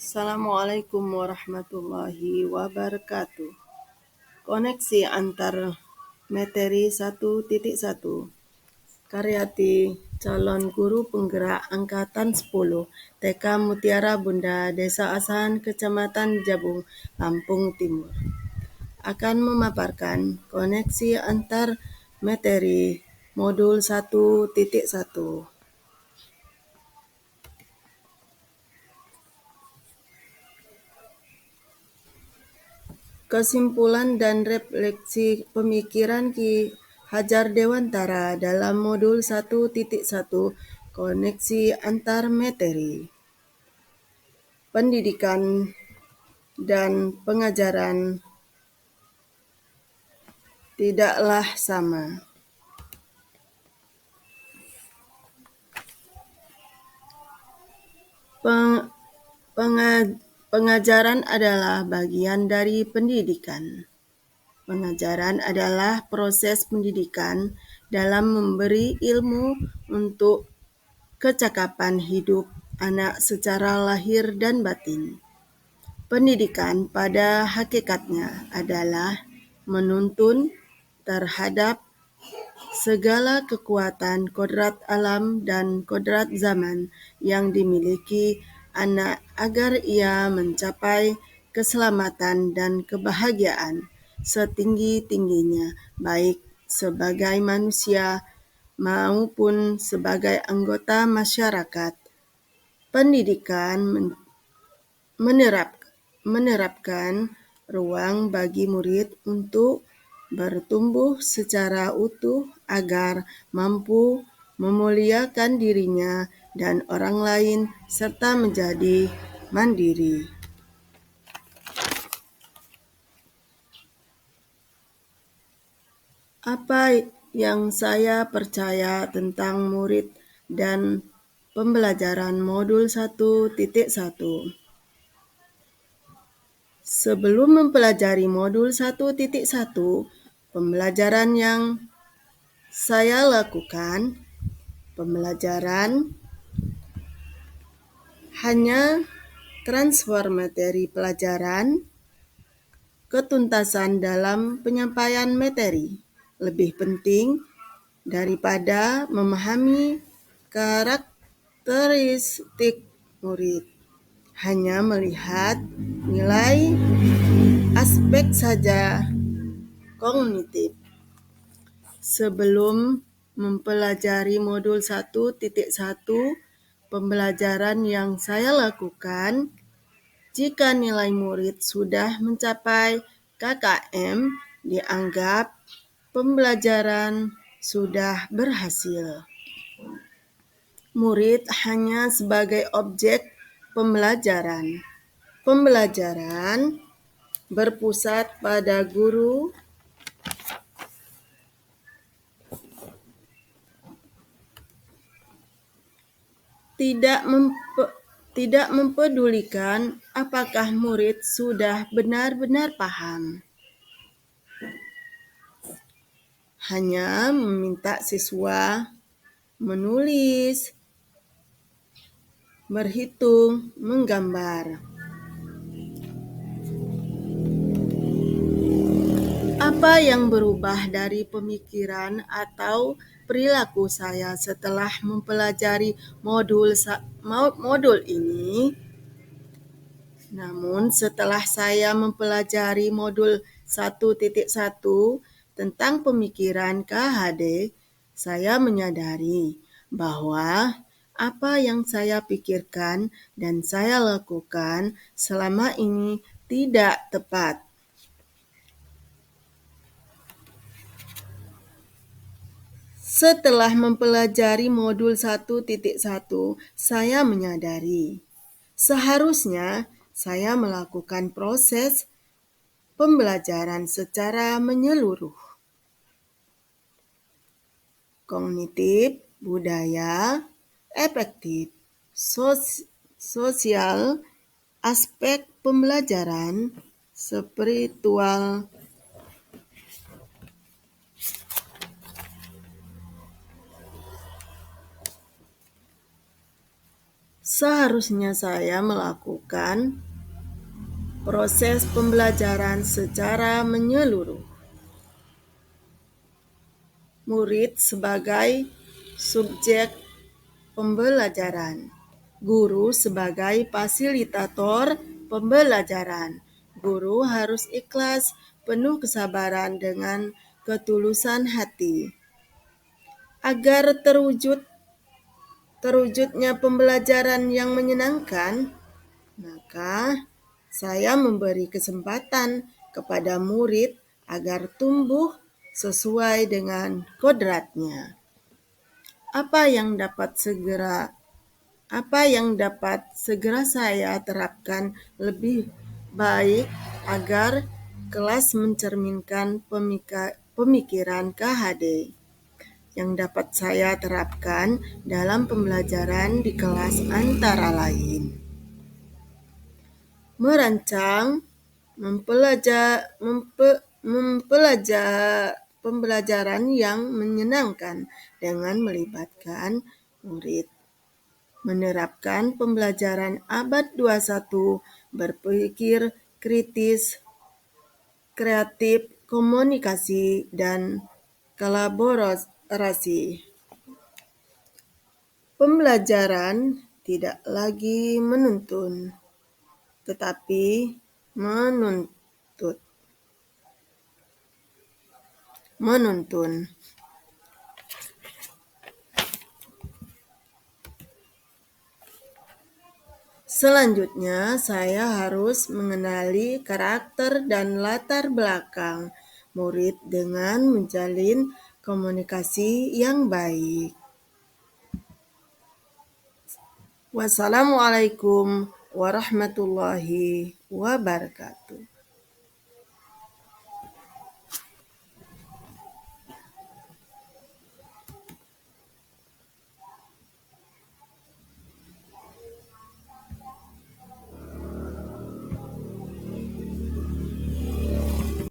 Assalamualaikum warahmatullahi wabarakatuh. Koneksi antar materi 1.1. Karyati calon guru penggerak angkatan 10 TK Mutiara Bunda, Desa Asahan, Kecamatan Jabung, Lampung Timur. Akan memaparkan koneksi antar materi modul 1.1. Kesimpulan dan refleksi pemikiran Ki Hajar Dewantara dalam modul 1.1 koneksi antar materi. Pendidikan dan pengajaran tidaklah sama. Pengajaran adalah bagian dari pendidikan. Pengajaran adalah proses pendidikan dalam memberi ilmu untuk kecakapan hidup anak secara lahir dan batin. Pendidikan pada hakikatnya adalah menuntun terhadap segala kekuatan kodrat alam dan kodrat zaman yang dimiliki anak agar ia mencapai keselamatan dan kebahagiaan setinggi-tingginya, baik sebagai manusia maupun sebagai anggota masyarakat. Pendidikan menerapkan ruang bagi murid untuk bertumbuh secara utuh agar mampu memuliakan dirinya dan orang lain serta menjadi mandiri. Apa yang saya percaya tentang murid dan pembelajaran modul 1.1. Sebelum mempelajari modul 1.1, pembelajaran yang saya lakukan, pembelajaran hanya transfer materi pelajaran, ketuntasan dalam penyampaian materi lebih penting daripada memahami karakteristik murid. Hanya melihat nilai aspek saja kognitif. Sebelum mempelajari modul 1.1, pembelajaran yang saya lakukan, jika nilai murid sudah mencapai KKM, dianggap pembelajaran sudah berhasil. Murid hanya sebagai objek pembelajaran. Pembelajaran berpusat pada guru, tidak mempedulikan apakah murid sudah benar-benar paham. Hanya meminta siswa menulis, berhitung, menggambar. Apa yang berubah dari pemikiran atau perilaku saya setelah mempelajari modul ini? Namun setelah saya mempelajari modul 1.1 tentang pemikiran KHD, saya menyadari bahwa apa yang saya pikirkan dan saya lakukan selama ini tidak tepat. Setelah mempelajari modul 1.1, saya menyadari seharusnya saya melakukan proses pembelajaran secara menyeluruh. Kognitif, budaya, efektif, sosial, aspek pembelajaran, spiritual, Seharusnya saya melakukan proses pembelajaran secara menyeluruh. Murid sebagai subjek pembelajaran, guru sebagai fasilitator pembelajaran. Guru harus ikhlas, penuh kesabaran dengan ketulusan hati. Agar terwujudnya pembelajaran yang menyenangkan, maka saya memberi kesempatan kepada murid agar tumbuh sesuai dengan kodratnya. Apa yang dapat segera saya terapkan lebih baik agar kelas mencerminkan pemikiran KHD yang dapat saya terapkan dalam pembelajaran di kelas antara lain merancang pembelajaran yang menyenangkan dengan melibatkan murid, menerapkan pembelajaran abad 21, berpikir kritis, kreatif, komunikasi, dan kolaborasi. Pembelajaran tidak lagi menuntun, tetapi menuntun. Selanjutnya, saya harus mengenali karakter dan latar belakang murid dengan menjalin komunikasi yang baik. Wassalamualaikum warahmatullahi wabarakatuh.